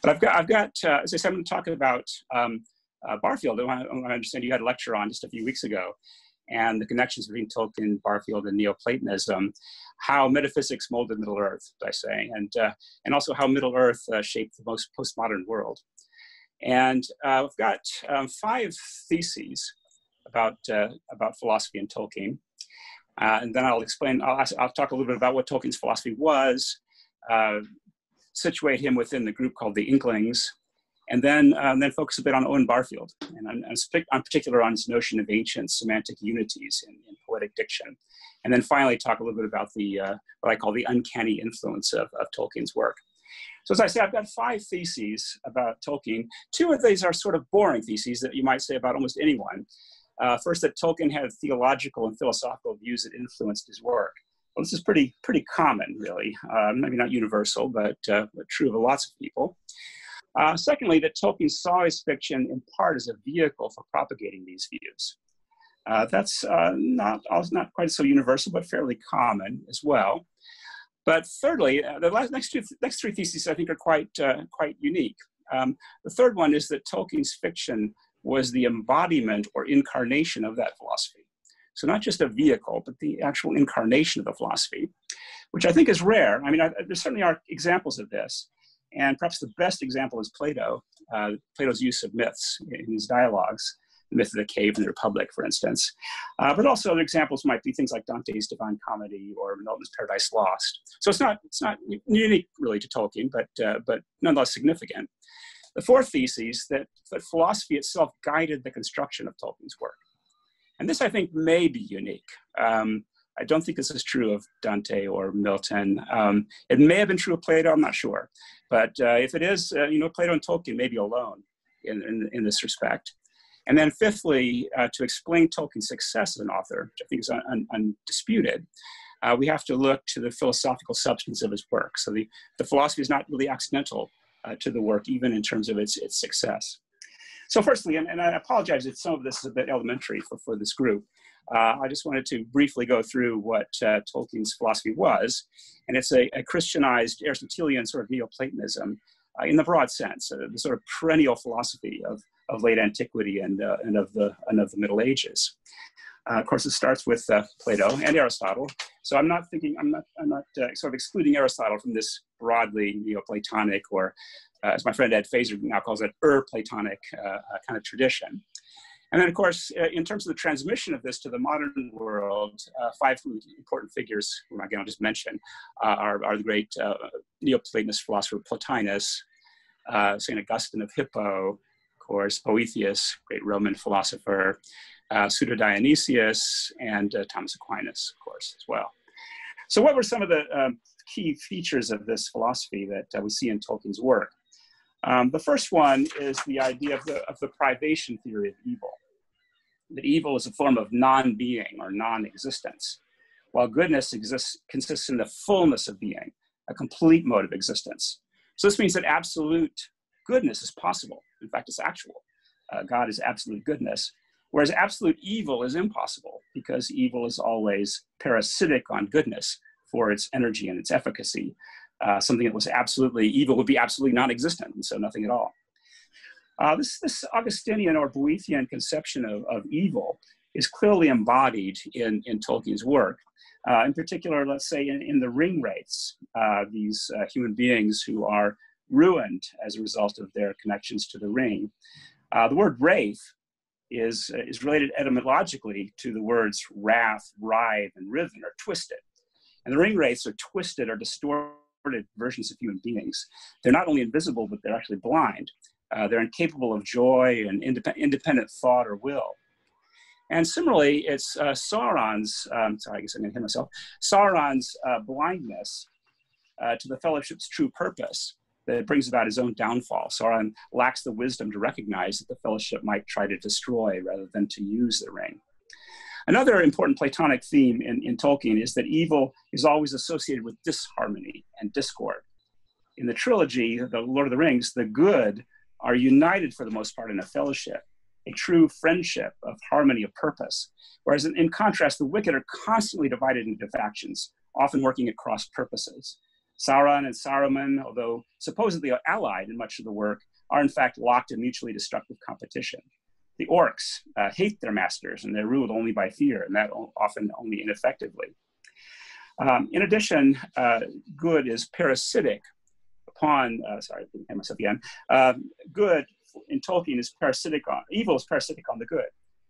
But as I said, I'm going to talk about Barfield. I understand you had a lecture on just a few weeks ago, and the connections between Tolkien, Barfield, and Neoplatonism, how metaphysics molded Middle Earth, I say, and also how Middle Earth shaped the most postmodern world. And we've got 5 theses about philosophy and Tolkien. And then I'll explain, I'll talk a little bit about what Tolkien's philosophy was, situate him within the group called the Inklings, and then focus a bit on Owen Barfield, and in particular on his notion of ancient semantic unities in poetic diction. And then finally talk a little bit about the what I call the uncanny influence of Tolkien's work. So as I say, I've got 5 theses about Tolkien. 2 of these are sort of boring theses that you might say about almost anyone. First, that Tolkien had theological and philosophical views that influenced his work. Well, this is pretty common, really. Maybe not universal, but true of lots of people. Secondly, that Tolkien saw his fiction in part as a vehicle for propagating these views. That's not quite so universal, but fairly common as well. But thirdly, the next 3 theses I think are quite unique. The third one is that Tolkien's fiction was the embodiment or incarnation of that philosophy. So not just a vehicle, but the actual incarnation of the philosophy, which I think is rare. I mean, there certainly are examples of this. And perhaps the best example is Plato, Plato's use of myths in his dialogues, the myth of the cave and the Republic, for instance. But also other examples might be things like Dante's Divine Comedy or Milton's Paradise Lost. So it's not unique really to Tolkien, but nonetheless significant. The fourth thesis, that philosophy itself guided the construction of Tolkien's work. And this, I think, may be unique. I don't think this is true of Dante or Milton. It may have been true of Plato, I'm not sure. But if it is, Plato and Tolkien may be alone in this respect. And then fifthly, to explain Tolkien's success as an author, which I think is undisputed, we have to look to the philosophical substance of his work. So the philosophy is not really accidental to the work, even in terms of its success. So firstly, and I apologize if some of this is a bit elementary for this group, I just wanted to briefly go through what Tolkien's philosophy was. And it's a Christianized Aristotelian sort of Neoplatonism in the broad sense, the sort of perennial philosophy of late antiquity and of the Middle Ages. Of course, it starts with Plato and Aristotle. So I'm not sort of excluding Aristotle from this broadly Neoplatonic, or as my friend Ed Fazer now calls it, Platonic kind of tradition. And then, of course, in terms of the transmission of this to the modern world, 5 important figures, again, I'll just mention, are the great Neoplatonist philosopher Plotinus, St. Augustine of Hippo, of course, Boethius, great Roman philosopher, Pseudo Dionysius, and Thomas Aquinas, of course, as well. So what were some of the key features of this philosophy that we see in Tolkien's work? The first one is the idea of the privation theory of evil. That evil is a form of non-being or non-existence, while goodness consists in the fullness of being, a complete mode of existence. So this means that absolute goodness is possible. In fact, it's actual. God is absolute goodness, whereas absolute evil is impossible, because evil is always parasitic on goodness for its energy and its efficacy. Something that was absolutely evil would be absolutely non-existent, and so nothing at all. This Augustinian or Boethian conception of evil is clearly embodied in Tolkien's work. In particular, let's say in the Ringwraiths, these human beings who are ruined as a result of their connections to the ring. The word wraith is related etymologically to the words wrath, writhe, and writhen, or twisted. And the Ringwraiths are twisted or distorted versions of human beings. They're not only invisible, but they're actually blind. They're incapable of joy and independent thought or will. And similarly, it's Sauron's, sorry, I guess I'm going to hit myself, Sauron's blindness to the fellowship's true purpose that brings about his own downfall. Sauron lacks the wisdom to recognize that the fellowship might try to destroy rather than to use the ring. Another important Platonic theme in Tolkien is that evil is always associated with disharmony and discord. In the trilogy, the Lord of the Rings, the good are united for the most part in a fellowship, a true friendship of harmony of purpose. Whereas in contrast, the wicked are constantly divided into factions, often working at cross purposes. Sauron and Saruman, although supposedly allied in much of the work, are in fact locked in mutually destructive competition. The orcs hate their masters, and they're ruled only by fear, and that often only ineffectively. In addition, good is parasitic upon, sorry, I hit myself again. Good in Tolkien is parasitic on, evil is parasitic on the good.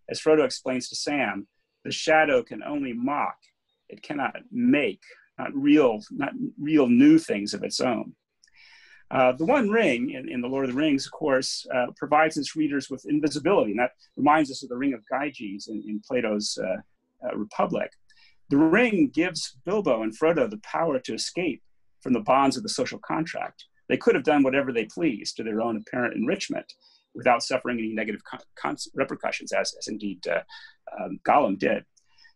As Frodo explains to Sam, the shadow can only mock. It cannot make, not real new things of its own. The One Ring in The Lord of the Rings, of course, provides its readers with invisibility, and that reminds us of the Ring of Gyges in Plato's Republic. The ring gives Bilbo and Frodo the power to escape from the bonds of the social contract. They could have done whatever they pleased to their own apparent enrichment without suffering any negative repercussions, as indeed Gollum did.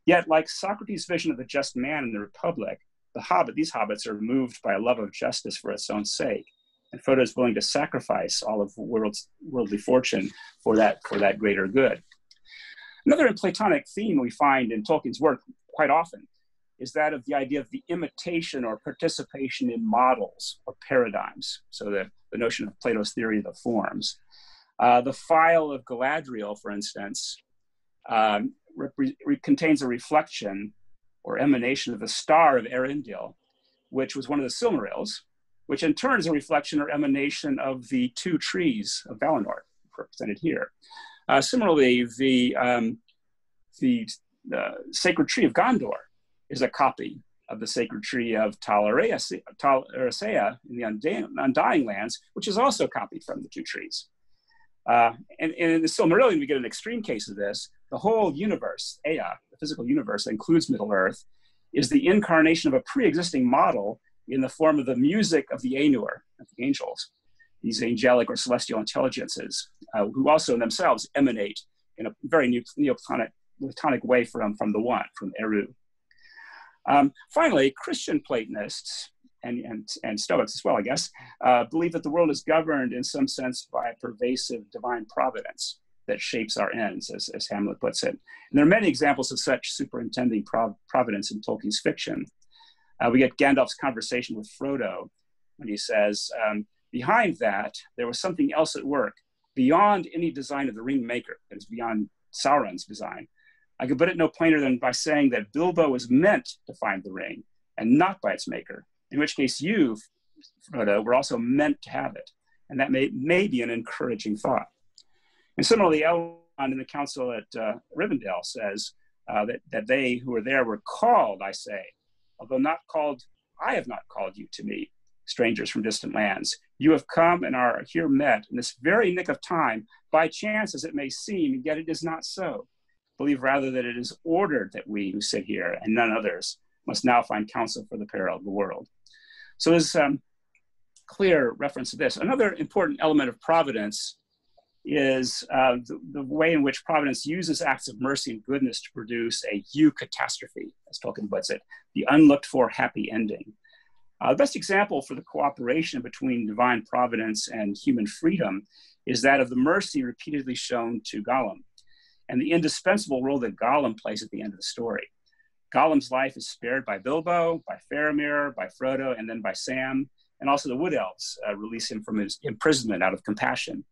Yet, like Socrates' vision of the just man in the Republic, these hobbits are moved by a love of justice for its own sake. And Frodo is willing to sacrifice all of worldly fortune for that greater good. Another Platonic theme we find in Tolkien's work quite often is that of the idea of the imitation or participation in models or paradigms. So the notion of Plato's theory of the forms. The Phial of Galadriel, for instance, contains a reflection or emanation of the star of Eärendil, which was one of the Silmarils, which in turn is a reflection or emanation of the two trees of Valinor, represented here. Similarly, the sacred tree of Gondor is a copy of the sacred tree of Tal Eressëa in the Undying Lands, which is also copied from the two trees. And in the Silmarillion, we get an extreme case of this. The whole universe, Ea, the physical universe that includes Middle-earth, is the incarnation of a pre-existing model in the form of the music of the Ainur, of the angels, these angelic or celestial intelligences, who also themselves emanate in a very Neoplatonic way from the One, from Eru. Finally, Christian Platonists and Stoics as well, I guess, believe that the world is governed in some sense by a pervasive divine providence that shapes our ends, as Hamlet puts it. And there are many examples of such superintending providence in Tolkien's fiction. We get Gandalf's conversation with Frodo when he says, behind that, there was something else at work beyond any design of the ring maker, that is beyond Sauron's design. I could put it no plainer than by saying that Bilbo was meant to find the ring and not by its maker, in which case you, Frodo, were also meant to have it. And that may be an encouraging thought. And similarly, Elrond in the council at Rivendell says that they who were there were called, I say, although not called, I have not called you to me, strangers from distant lands. You have come and are here met in this very nick of time, by chance as it may seem, yet it is not so. Believe rather that it is ordered that we who sit here and none others must now find counsel for the peril of the world. So there's clear reference to this. Another important element of providence is the way in which providence uses acts of mercy and goodness to produce a eucatastrophe, as Tolkien puts it, the unlooked for happy ending. The best example for the cooperation between divine providence and human freedom is that of the mercy repeatedly shown to Gollum, and the indispensable role that Gollum plays at the end of the story. Gollum's life is spared by Bilbo, by Faramir, by Frodo, and then by Sam, and also the Wood Elves release him from his imprisonment out of compassion.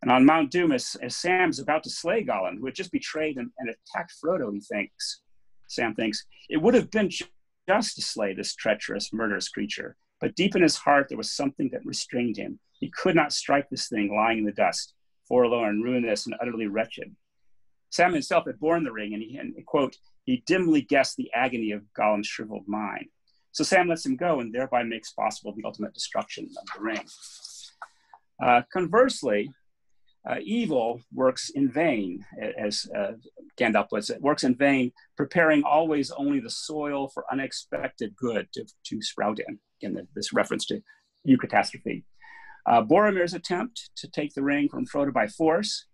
And on Mount Doom, as Sam's about to slay Gollum, who had just betrayed and attacked Frodo, Sam thinks, it would have been just to slay this treacherous, murderous creature. But deep in his heart, there was something that restrained him. He could not strike this thing lying in the dust, forlorn, ruinous, and utterly wretched. Sam himself had borne the ring, and quote, he dimly guessed the agony of Gollum's shriveled mind. So Sam lets him go and thereby makes possible the ultimate destruction of the ring. Conversely, evil works in vain, as Gandalf puts it, works in vain, preparing always only the soil for unexpected good to sprout in. Again, this reference to eucatastrophe. Boromir's attempt to take the ring from Frodo by force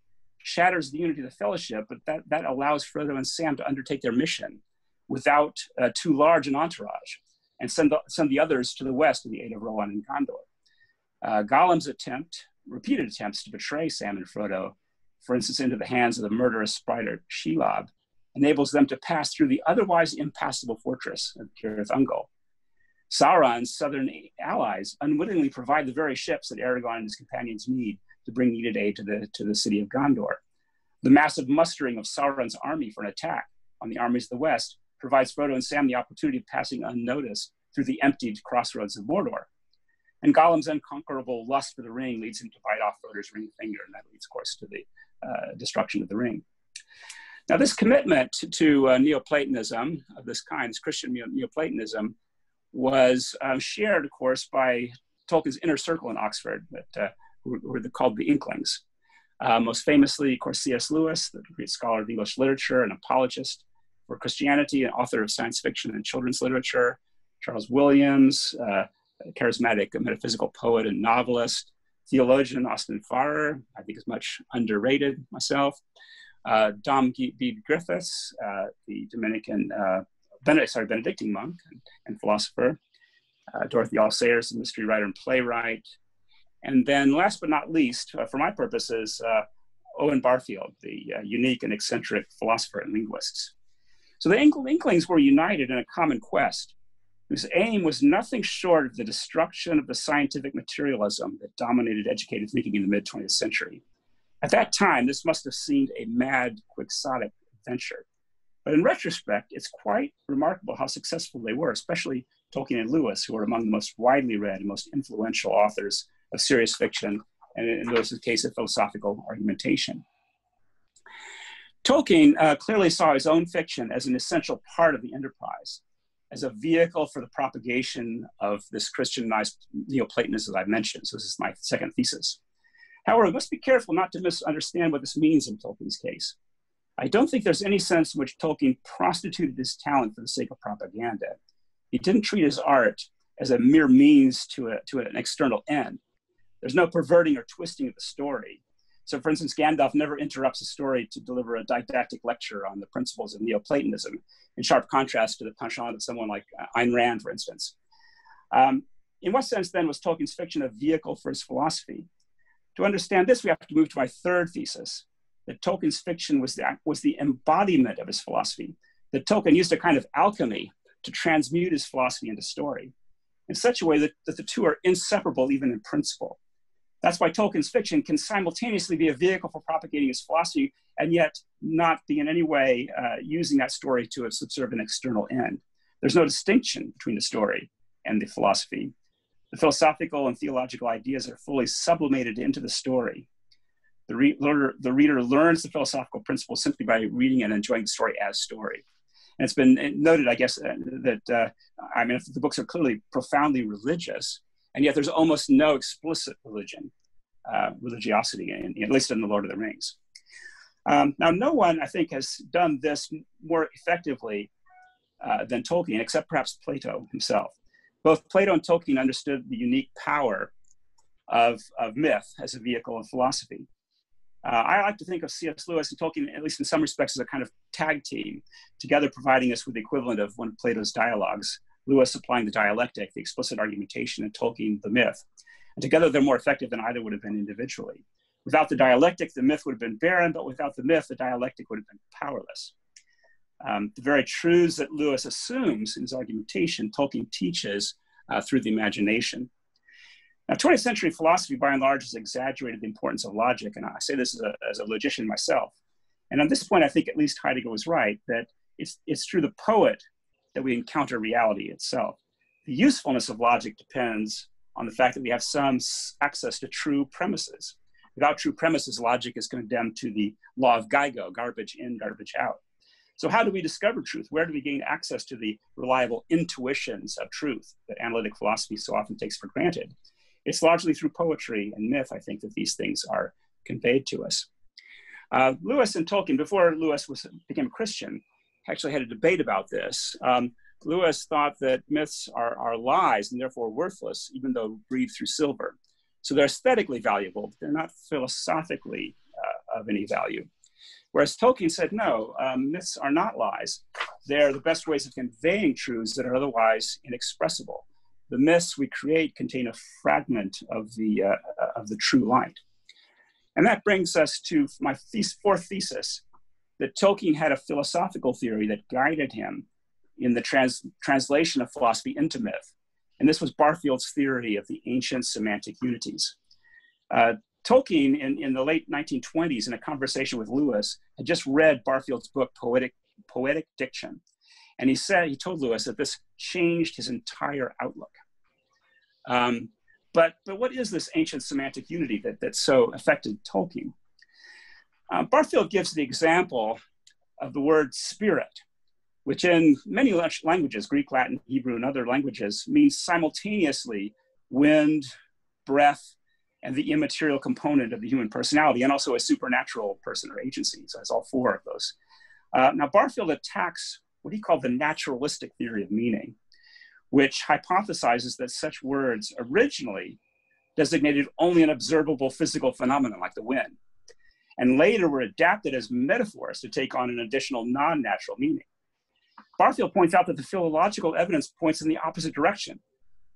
shatters the unity of the fellowship, but that allows Frodo and Sam to undertake their mission without too large an entourage, and send the others to the west with the aid of Rohan and Gondor. Gollum's repeated attempts to betray Sam and Frodo, for instance, into the hands of the murderous spider Shelob, enables them to pass through the otherwise impassable fortress of Cirith Ungol. Sauron's southern allies unwittingly provide the very ships that Aragorn and his companions need to bring needed aid to the city of Gondor. The massive mustering of Sauron's army for an attack on the armies of the West provides Frodo and Sam the opportunity of passing unnoticed through the emptied crossroads of Mordor. And Gollum's unconquerable lust for the ring leads him to bite off Frodo's ring finger, and that leads, of course, to the destruction of the ring. Now, this commitment to Neoplatonism of this kind, this Christian Neoplatonism, was shared, of course, by Tolkien's inner circle in Oxford, who were called the Inklings. Most famously, of course, C.S. Lewis, the great scholar of English literature and apologist for Christianity and author of science fiction and children's literature. Charles Williams, a charismatic metaphysical poet and novelist. Theologian Austin Farrer, I think is much underrated myself. Dom B. Griffiths, the Benedictine monk and philosopher. Dorothy L. Sayers, the mystery writer and playwright. And then last but not least, for my purposes, Owen Barfield, the unique and eccentric philosopher and linguist. So the Inklings were united in a common quest, whose aim was nothing short of the destruction of the scientific materialism that dominated educated thinking in the mid-20th century. At that time, this must have seemed a mad, quixotic adventure. But in retrospect, it's quite remarkable how successful they were, especially Tolkien and Lewis, who are among the most widely read and most influential authors of serious fiction, and in Lewis's case, of philosophical argumentation. Tolkien clearly saw his own fiction as an essential part of the enterprise, as a vehicle for the propagation of this Christianized Neoplatonism that I mentioned. So this is my second thesis. However, we must be careful not to misunderstand what this means in Tolkien's case. I don't think there's any sense in which Tolkien prostituted his talent for the sake of propaganda. He didn't treat his art as a mere means to an external end. There's no perverting or twisting of the story. So for instance, Gandalf never interrupts a story to deliver a didactic lecture on the principles of Neoplatonism, in sharp contrast to the penchant of someone like Ayn Rand, for instance. In what sense then was Tolkien's fiction a vehicle for his philosophy? To understand this, we have to move to my third thesis, that Tolkien's fiction was the embodiment of his philosophy, that Tolkien used a kind of alchemy to transmute his philosophy into story in such a way that the two are inseparable even in principle. That's why Tolkien's fiction can simultaneously be a vehicle for propagating his philosophy and yet not be in any way using that story to subserve an external end. There's no distinction between the story and the philosophy. The philosophical and theological ideas are fully sublimated into the story. The reader learns the philosophical principles simply by reading and enjoying the story as story. And it's been noted, I guess, that the books are clearly profoundly religious, and yet there's almost no explicit religiosity, at least in The Lord of the Rings. Now, no one, I think, has done this more effectively than Tolkien, except perhaps Plato himself. Both Plato and Tolkien understood the unique power of myth as a vehicle of philosophy. I like to think of C.S. Lewis and Tolkien, at least in some respects, as a kind of tag team, together providing us with the equivalent of one of Plato's dialogues, Lewis applying the dialectic, the explicit argumentation, and Tolkien the myth. And together they're more effective than either would have been individually. Without the dialectic, the myth would have been barren, but without the myth, the dialectic would have been powerless. The very truths that Lewis assumes in his argumentation, Tolkien teaches through the imagination. Now, 20th century philosophy, by and large, has exaggerated the importance of logic, and I say this as a logician myself. And on this point, I think at least Heidegger was right, that it's through the poet that we encounter reality itself. The usefulness of logic depends on the fact that we have some access to true premises. Without true premises, logic is condemned to the law of GIGO, garbage in, garbage out. So how do we discover truth? Where do we gain access to the reliable intuitions of truth that analytic philosophy so often takes for granted? It's largely through poetry and myth, I think, that these things are conveyed to us. Lewis and Tolkien, before Lewis became a Christian, actually had a debate about this. Lewis thought that myths are lies and therefore worthless, even though breathed through silver. So they're aesthetically valuable, but they're not philosophically of any value. Whereas Tolkien said, no, myths are not lies. They're the best ways of conveying truths that are otherwise inexpressible. The myths we create contain a fragment of the true light. And that brings us to my fourth thesis, that Tolkien had a philosophical theory that guided him in the translation of philosophy into myth. And this was Barfield's theory of the ancient semantic unities. Tolkien, in the late 1920s, in a conversation with Lewis, had just read Barfield's book, Poetic Diction. And he told Lewis that this changed his entire outlook. But what is this ancient semantic unity that so affected Tolkien? Barfield gives the example of the word spirit, which in many languages, Greek, Latin, Hebrew, and other languages, means simultaneously wind, breath, and the immaterial component of the human personality, and also a supernatural person or agency. So it's all four of those. Now, Barfield attacks what he called the naturalistic theory of meaning, which hypothesizes that such words originally designated only an observable physical phenomenon like the wind, and later were adapted as metaphors to take on an additional non-natural meaning. Barfield points out that the philological evidence points in the opposite direction.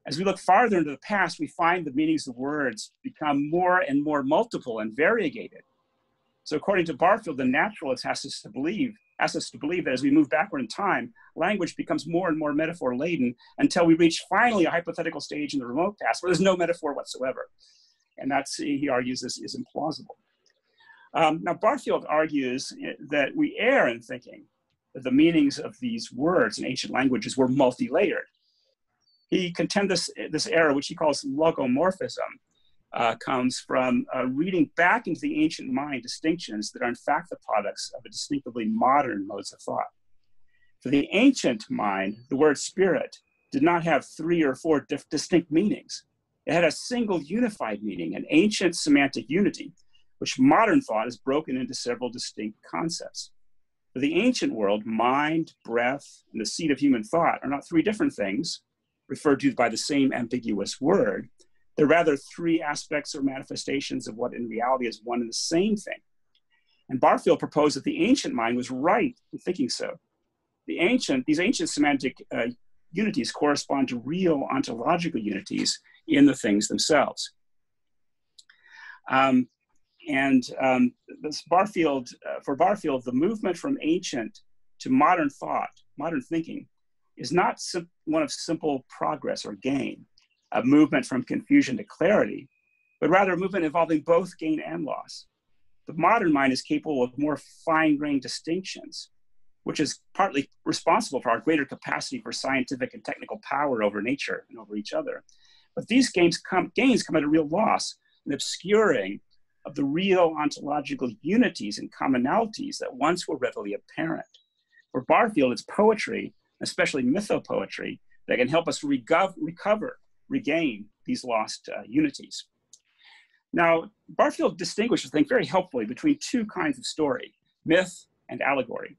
As we look farther into the past, we find the meanings of words become more and more multiple and variegated. So according to Barfield, the naturalist asks us to believe that as we move backward in time, language becomes more and more metaphor-laden until we reach finally a hypothetical stage in the remote past where there's no metaphor whatsoever. And that's, he argues, this is implausible. Now, Barfield argues that we err in thinking that the meanings of these words in ancient languages were multi-layered. He contends this error, which he calls logomorphism, comes from reading back into the ancient mind distinctions that are in fact the products of a distinctively modern modes of thought. For the ancient mind, the word spirit did not have 3 or 4 distinct meanings. It had a single unified meaning, an ancient semantic unity, which modern thought is broken into several distinct concepts. For the ancient world, mind, breath, and the seat of human thought are not 3 different things referred to by the same ambiguous word. They're rather 3 aspects or manifestations of what in reality is one and the same thing. And Barfield proposed that the ancient mind was right in thinking so. These ancient semantic unities correspond to real ontological unities in the things themselves. For Barfield, the movement from ancient to modern thought, modern thinking, is not one of simple progress or gain, a movement from confusion to clarity, but rather a movement involving both gain and loss. The modern mind is capable of more fine-grained distinctions, which is partly responsible for our greater capacity for scientific and technical power over nature and over each other. But these gains come at a real loss, an obscuring of the real ontological unities and commonalities that once were readily apparent. For Barfield, it's poetry, especially mythopoetry, that can help us regain these lost unities. Now, Barfield distinguishes, I think, very helpfully between 2 kinds of story, myth and allegory.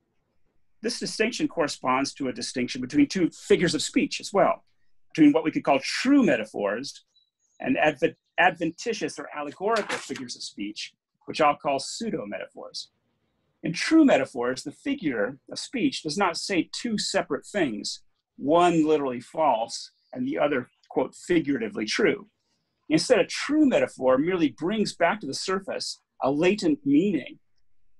This distinction corresponds to a distinction between 2 figures of speech as well, between what we could call true metaphors and adventitious or allegorical figures of speech, which I'll call pseudo-metaphors. In true metaphors, the figure of speech does not say 2 separate things, one literally false and the other, quote, figuratively true. Instead, a true metaphor merely brings back to the surface a latent meaning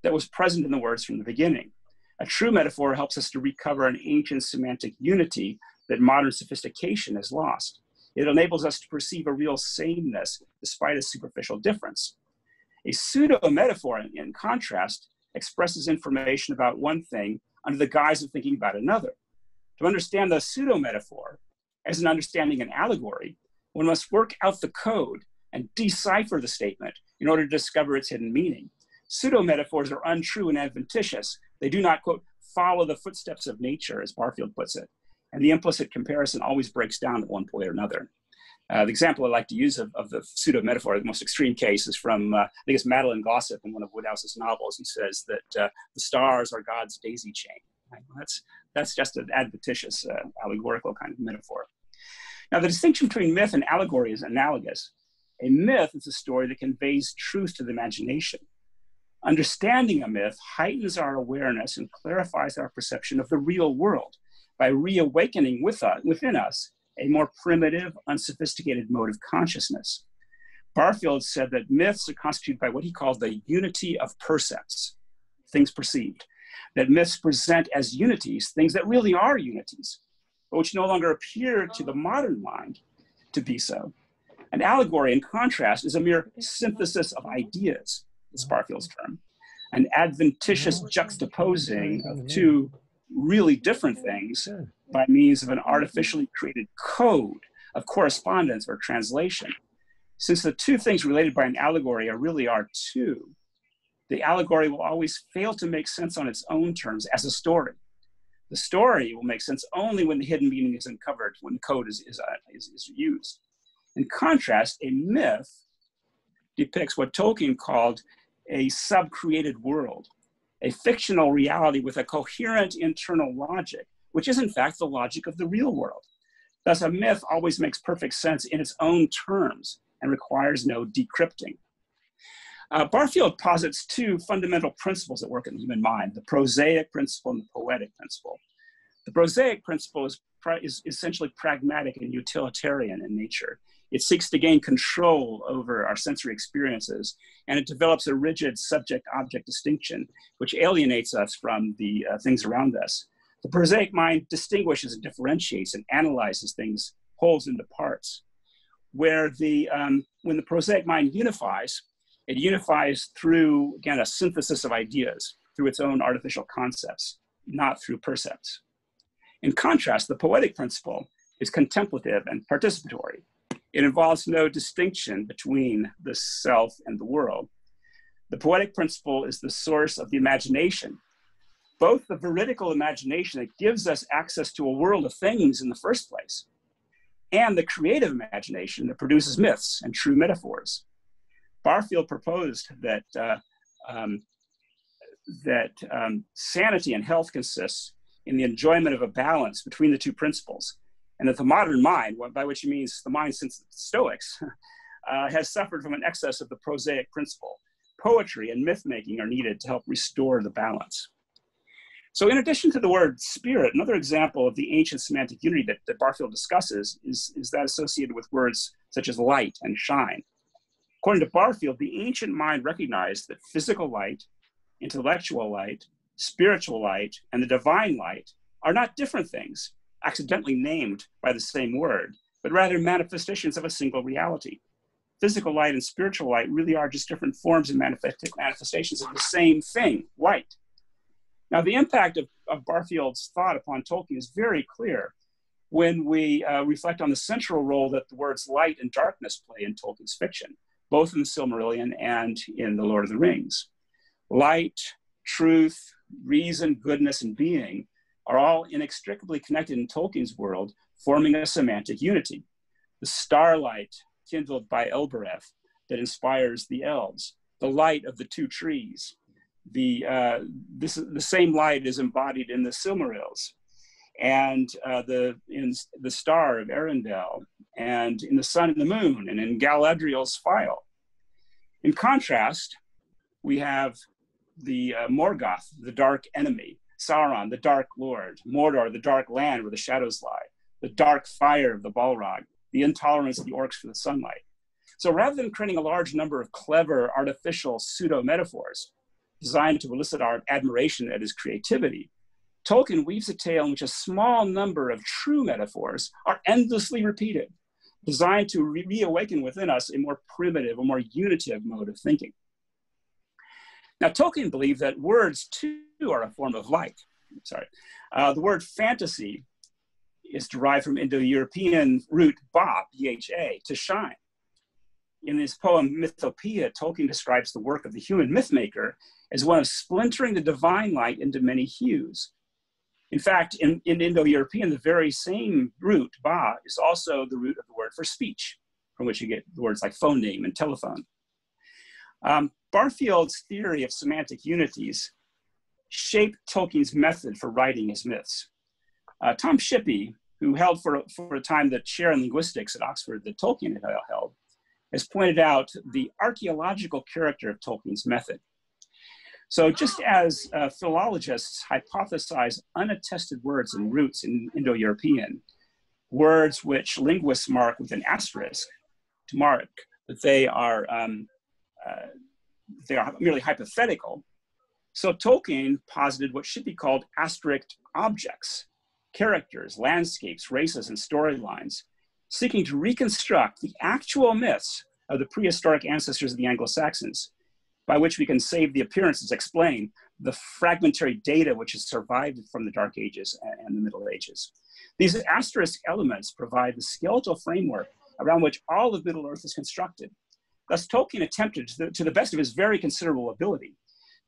that was present in the words from the beginning. A true metaphor helps us to recover an ancient semantic unity that modern sophistication has lost. It enables us to perceive a real sameness despite a superficial difference. A pseudo-metaphor, in contrast, expresses information about one thing under the guise of thinking about another. To understand the pseudo-metaphor as an understanding an allegory, one must work out the code and decipher the statement in order to discover its hidden meaning. Pseudo-metaphors are untrue and adventitious. They do not, quote, follow the footsteps of nature, as Barfield puts it. And the implicit comparison always breaks down at one point or another. The example I like to use of the pseudo-metaphor, the most extreme case, is from, I think it's Madeline Gossip in one of Woodhouse's novels. He says that the stars are God's daisy chain. Right? Well, that's just an adventitious, allegorical kind of metaphor. Now, the distinction between myth and allegory is analogous. A myth is a story that conveys truth to the imagination. Understanding a myth heightens our awareness and clarifies our perception of the real world by reawakening within us a more primitive, unsophisticated mode of consciousness. Barfield said that myths are constituted by what he called the unity of percepts, things perceived, that myths present as unities, things that really are unities. but which no longer appear to the modern mind to be so. An allegory, in contrast, is a mere synthesis of ideas, is Barfield's term, an adventitious juxtaposing of two really different things by means of an artificially created code of correspondence or translation. Since the two things related by an allegory really are two, the allegory will always fail to make sense on its own terms as a story. The story will make sense only when the hidden meaning is uncovered, when the code is used. In contrast, a myth depicts what Tolkien called a sub-created world, a fictional reality with a coherent internal logic, which is in fact the logic of the real world. Thus, a myth always makes perfect sense in its own terms and requires no decrypting. Barfield posits two fundamental principles at work in the human mind, the prosaic principle and the poetic principle. The prosaic principle is essentially pragmatic and utilitarian in nature. It seeks to gain control over our sensory experiences, and it develops a rigid subject-object distinction, which alienates us from the things around us. The prosaic mind distinguishes and differentiates and analyzes things, wholes into parts. When the prosaic mind unifies, it unifies through, again, a synthesis of ideas, through its own artificial concepts, not through percepts. In contrast, the poetic principle is contemplative and participatory. It involves no distinction between the self and the world. The poetic principle is the source of the imagination, both the veridical imagination that gives us access to a world of things in the first place, and the creative imagination that produces myths and true metaphors. Barfield proposed that, sanity and health consists in the enjoyment of a balance between the two principles, and that the modern mind, by which he means the mind since the Stoics, has suffered from an excess of the prosaic principle. Poetry and myth-making are needed to help restore the balance. So in addition to the word spirit, another example of the ancient semantic unity that Barfield discusses is that associated with words such as light and shine. According to Barfield, the ancient mind recognized that physical light, intellectual light, spiritual light, and the divine light are not different things, accidentally named by the same word, but rather manifestations of a single reality. Physical light and spiritual light really are just different forms and manifestations of the same thing, light. Now, the impact of Barfield's thought upon Tolkien is very clear when we reflect on the central role that the words light and darkness play in Tolkien's fiction, both in the Silmarillion and in The Lord of the Rings. Light, truth, reason, goodness, and being are all inextricably connected in Tolkien's world, forming a semantic unity. The starlight kindled by Elbereth that inspires the elves, the light of the two trees. The same light is embodied in the Silmarils, and in the star of Arendelle, and in the sun and the moon, and in Galadriel's phial. In contrast, we have the Morgoth, the dark enemy, Sauron, the dark lord, Mordor, the dark land where the shadows lie, the dark fire of the Balrog, the intolerance of the orcs for the sunlight. So rather than creating a large number of clever, artificial pseudo-metaphors designed to elicit our admiration at his creativity, Tolkien weaves a tale in which a small number of true metaphors are endlessly repeated, designed to reawaken within us a more primitive, a more unitive mode of thinking. Now, Tolkien believed that words too are a form of light. The word fantasy is derived from Indo-European root ba, B-H-A, to shine. In his poem Mythopoeia, Tolkien describes the work of the human mythmaker as one of splintering the divine light into many hues. In fact, in Indo-European, the very same root, ba, is also the root of the word for speech, from which you get the words like phone name and telephone. Barfield's theory of semantic unities shaped Tolkien's method for writing his myths. Tom Shippey, who held for a time the chair in linguistics at Oxford that Tolkien had held, has pointed out the archaeological character of Tolkien's method. So just as philologists hypothesize unattested words and roots in Indo-European, words which linguists mark with an asterisk to mark that they are merely hypothetical, so Tolkien posited what should be called asterisk objects, characters, landscapes, races, and storylines, seeking to reconstruct the actual myths of the prehistoric ancestors of the Anglo-Saxons, by which we can save the appearances, explain the fragmentary data which has survived from the Dark Ages and the Middle Ages. These asterisk elements provide the skeletal framework around which all of Middle Earth is constructed. Thus, Tolkien attempted, to the best of his very considerable ability,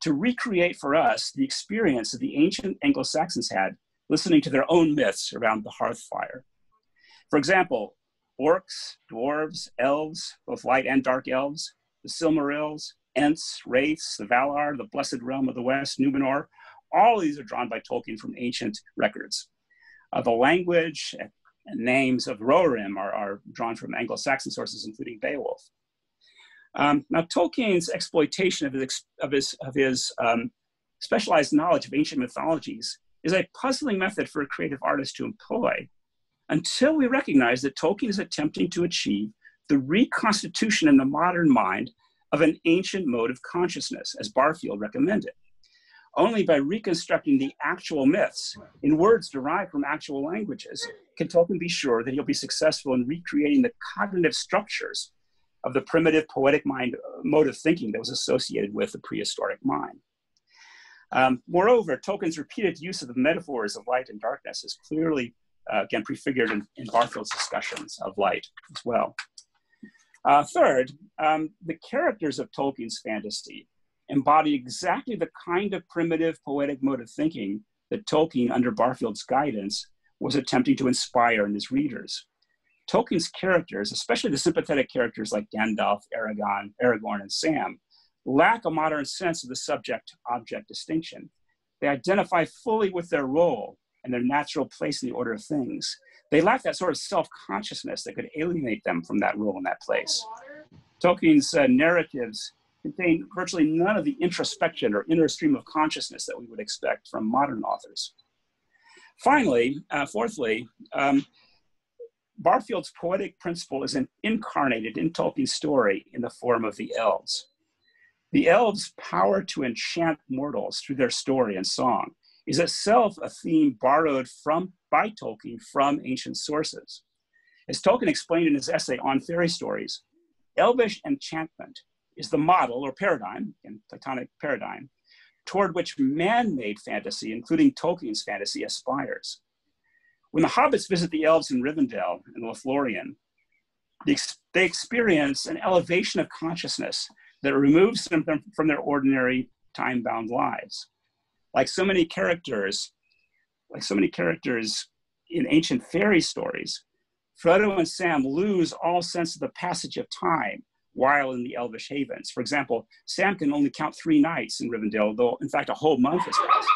to recreate for us the experience that the ancient Anglo-Saxons had listening to their own myths around the hearth fire. For example, orcs, dwarves, elves, both light and dark elves, the Silmarils, Ents, Wraiths, the Valar, the Blessed Realm of the West, Numenor, all of these are drawn by Tolkien from ancient records. The language and names of Rohirrim are drawn from Anglo-Saxon sources, including Beowulf. Now, Tolkien's exploitation of his specialized knowledge of ancient mythologies is a puzzling method for a creative artist to employ until we recognize that Tolkien is attempting to achieve the reconstitution in the modern mind of an ancient mode of consciousness, as Barfield recommended. Only by reconstructing the actual myths in words derived from actual languages can Tolkien be sure that he'll be successful in recreating the cognitive structures of the primitive poetic mode of thinking that was associated with the prehistoric mind. Moreover, Tolkien's repeated use of the metaphors of light and darkness is clearly, again, prefigured in Barfield's discussions of light as well. Third, the characters of Tolkien's fantasy embody exactly the kind of primitive poetic mode of thinking that Tolkien, under Barfield's guidance, was attempting to inspire in his readers. Tolkien's characters, especially the sympathetic characters like Gandalf, Aragorn, and Sam, lack a modern sense of the subject-object distinction. They identify fully with their role and their natural place in the order of things. They lack that sort of self-consciousness that could alienate them from that role and that place. Tolkien's narratives contain virtually none of the introspection or inner stream of consciousness that we would expect from modern authors. Finally, fourthly, Barfield's poetic principle is incarnated in Tolkien's story in the form of the elves. The elves' power to enchant mortals through their story and song is itself a theme borrowed by Tolkien from ancient sources. As Tolkien explained in his essay on fairy stories, elvish enchantment is the model or paradigm, in Platonic paradigm, toward which man-made fantasy, including Tolkien's fantasy, aspires. When the hobbits visit the elves in Rivendell and Lothlorien, they experience an elevation of consciousness that removes them from their ordinary time-bound lives. Like so many characters in ancient fairy stories, Frodo and Sam lose all sense of the passage of time while in the elvish havens. For example, Sam can only count 3 nights in Rivendell, though in fact a whole month has passed.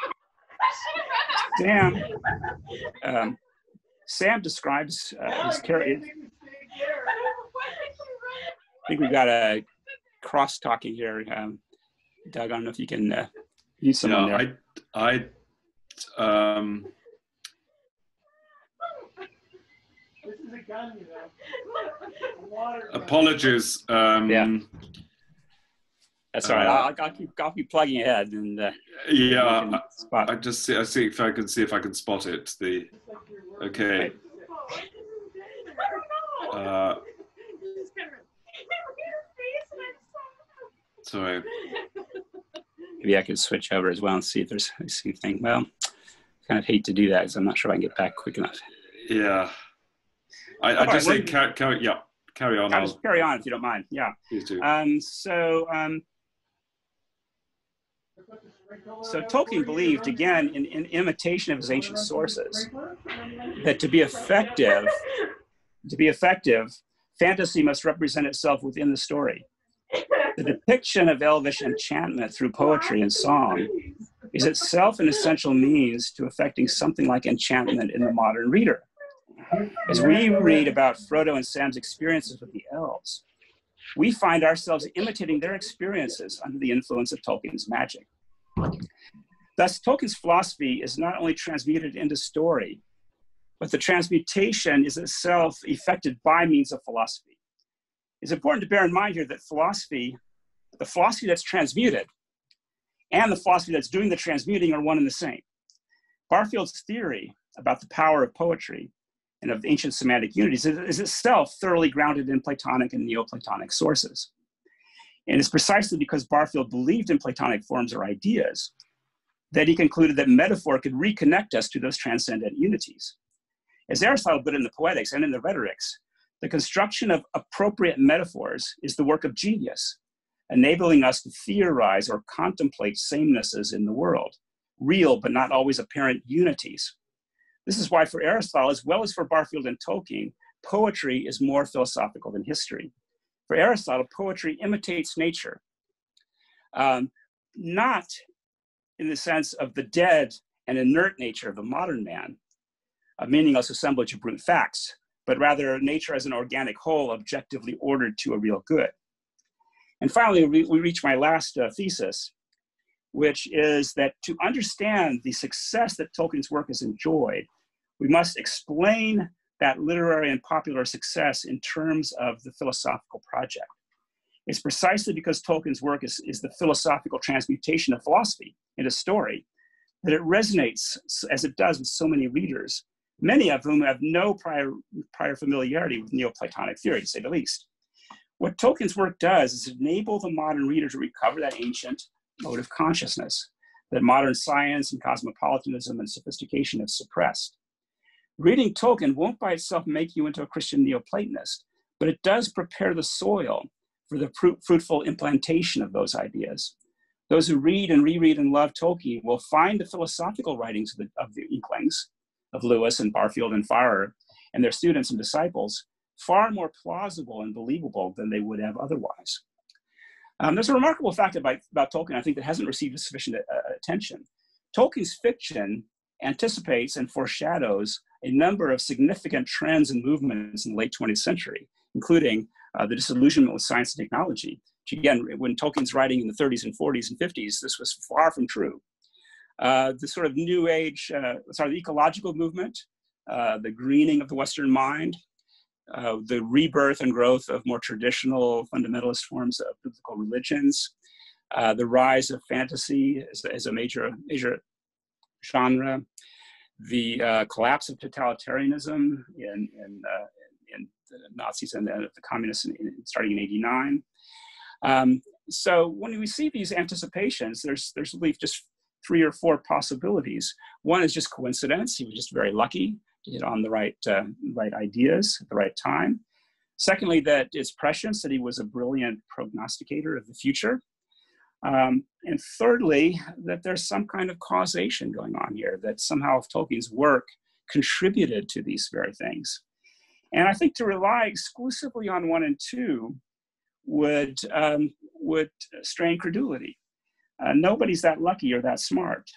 Sam describes his character. I think we've got a cross-talking here. Doug, I don't know if you can use someone there. This is a gun, you know. Apologies. Yeah. That's all right. I'll keep plugging ahead and yeah. I just see if I can spot it. Okay. Sorry. Maybe I could switch over as well and see if there's anything. Well, kind of hate to do that because I'm not sure I can get back quick enough. Yeah. I just say carry on. I'll just carry on if you don't mind. Yeah. Please do. So Tolkien believed, again, in imitation of his ancient sources, that to be effective, fantasy must represent itself within the story. The depiction of elvish enchantment through poetry and song is itself an essential means to effecting something like enchantment in the modern reader. As we read about Frodo and Sam's experiences with the elves, we find ourselves imitating their experiences under the influence of Tolkien's magic. Thus, Tolkien's philosophy is not only transmuted into story, but the transmutation is itself effected by means of philosophy. It's important to bear in mind here that the philosophy that's transmuted and the philosophy that's doing the transmuting are one and the same. Barfield's theory about the power of poetry and of ancient semantic unities is itself thoroughly grounded in Platonic and Neoplatonic sources. And it's precisely because Barfield believed in Platonic forms or ideas that he concluded that metaphor could reconnect us to those transcendent unities. As Aristotle put in the Poetics and in the Rhetorics, the construction of appropriate metaphors is the work of genius, enabling us to theorize or contemplate samenesses in the world, real but not always apparent unities. This is why for Aristotle, as well as for Barfield and Tolkien, poetry is more philosophical than history. For Aristotle, poetry imitates nature, not in the sense of the dead and inert nature of the modern man, a meaningless assemblage of brute facts, but rather nature as an organic whole objectively ordered to a real good. And finally, we reach my last thesis, which is that to understand the success that Tolkien's work has enjoyed, we must explain that literary and popular success in terms of the philosophical project. It's precisely because Tolkien's work is the philosophical transmutation of philosophy into story that it resonates as it does with so many readers, many of whom have no prior familiarity with Neoplatonic theory, to say the least. What Tolkien's work does is enable the modern reader to recover that ancient mode of consciousness that modern science and cosmopolitanism and sophistication have suppressed. Reading Tolkien won't by itself make you into a Christian Neoplatonist, but it does prepare the soil for the fruitful implantation of those ideas. Those who read and reread and love Tolkien will find the philosophical writings of the Inklings, of Lewis and Barfield and Farrer, and their students and disciples, far more plausible and believable than they would have otherwise. There's a remarkable fact about Tolkien, I think, that hasn't received sufficient attention. Tolkien's fiction anticipates and foreshadows a number of significant trends and movements in the late 20th century, including the disillusionment with science and technology, which again, when Tolkien's writing in the 30s and 40s and 50s, this was far from true. The sort of new age, the ecological movement, the greening of the Western mind, the rebirth and growth of more traditional fundamentalist forms of biblical religions, the rise of fantasy as a major genre, the collapse of totalitarianism in the Nazis and the communists starting in '89. So when we see these anticipations, there's really just 3 or 4 possibilities. One is just coincidence. He was just very lucky to hit on the right ideas at the right time. Secondly, that it's prescience, that he was a brilliant prognosticator of the future. And thirdly, that there's some kind of causation going on here, that somehow Tolkien's work contributed to these very things. And I think to rely exclusively on 1 and 2 would strain credulity. Nobody's that lucky or that smart.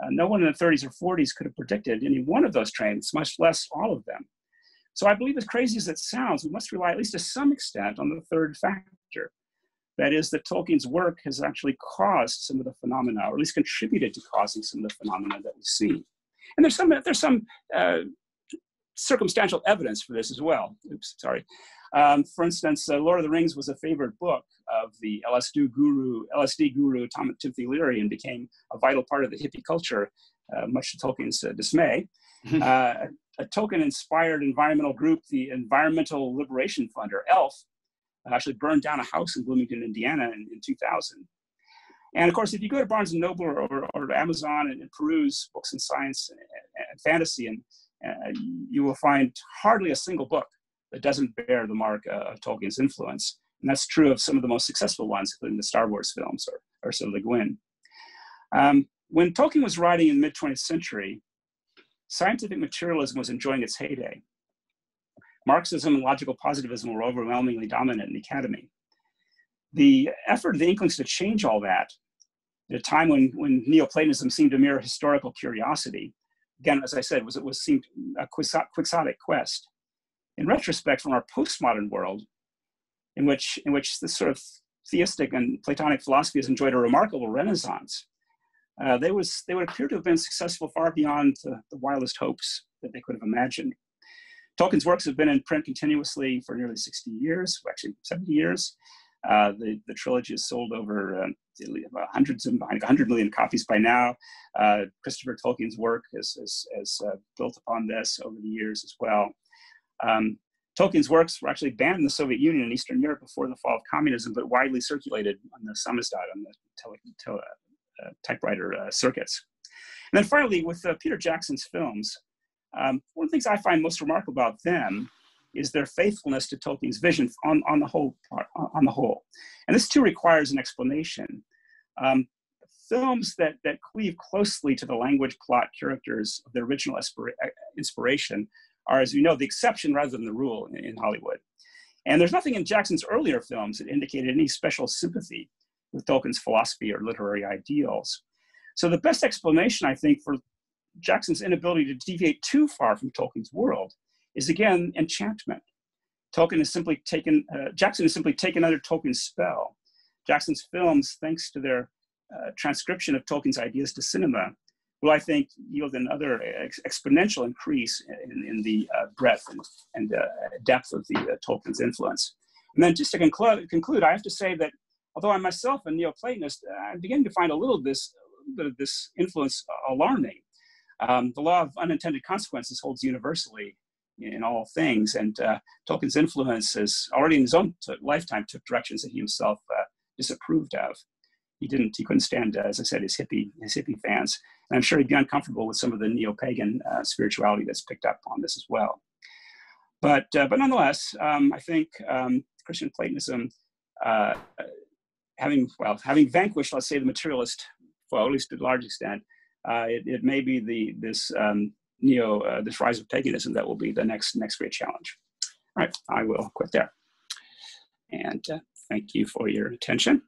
No one in the 30s or 40s could have predicted any one of those trends, much less all of them. So I believe, as crazy as it sounds, we must rely at least to some extent on the third factor. That is, that Tolkien's work has actually caused some of the phenomena, or at least contributed to causing some of the phenomena that we see. And there's some circumstantial evidence for this as well. Oops, sorry. For instance, Lord of the Rings was a favorite book of the LSD guru Timothy Leary, and became a vital part of the hippie culture, much to Tolkien's dismay. A Tolkien-inspired environmental group, the Environmental Liberation Fund, or ELF, actually burned down a house in Bloomington, Indiana in 2000. And of course, if you go to Barnes & Noble or Amazon and peruse books in science and fantasy, and you will find hardly a single book that doesn't bear the mark of Tolkien's influence. And that's true of some of the most successful ones, including the Star Wars films or Ursula Le Guin. When Tolkien was writing in the mid-20th century, scientific materialism was enjoying its heyday. Marxism and logical positivism were overwhelmingly dominant in the academy. The effort of the Inklings to change all that at a time when Neoplatonism seemed a mere historical curiosity, again, as I said, seemed a quixotic quest. In retrospect, from our postmodern world, in which this sort of theistic and Platonic philosophy has enjoyed a remarkable renaissance, they would appear to have been successful far beyond the wildest hopes that they could have imagined. Tolkien's works have been in print continuously for nearly 60 years, actually 70 years. The trilogy has sold over 100 million copies by now. Christopher Tolkien's work has built upon this over the years as well. Tolkien's works were actually banned in the Soviet Union and Eastern Europe before the fall of communism, but widely circulated on the samizdat, on the typewriter circuits. And then finally, with Peter Jackson's films, one of the things I find most remarkable about them is their faithfulness to Tolkien's vision on the whole. And this too requires an explanation. Films that cleave closely to the language, plot, characters of the original inspiration are, as we know, the exception rather than the rule in Hollywood. And there's nothing in Jackson's earlier films that indicated any special sympathy with Tolkien's philosophy or literary ideals. So the best explanation, I think, for Jackson's inability to deviate too far from Tolkien's world is, again, enchantment. Jackson has simply taken under Tolkien's spell. Jackson's films, thanks to their transcription of Tolkien's ideas to cinema, will, I think, yield another exponential increase in the breadth and depth of the Tolkien's influence. And then just to conclude, I have to say that although I'm myself a Neoplatonist, I'm beginning to find a little bit of this influence alarming. The law of unintended consequences holds universally in all things, and Tolkien's influence has already in his own lifetime took directions that he himself disapproved of. He couldn't stand, as I said, his hippie fans. And I'm sure he'd be uncomfortable with some of the neo-pagan spirituality that's picked up on this as well. But nonetheless, I think Christian Platonism, having vanquished, let's say, the materialist foe, at least to a large extent, it may be this rise of paganism that will be the next great challenge. All right, I will quit there. And thank you for your attention.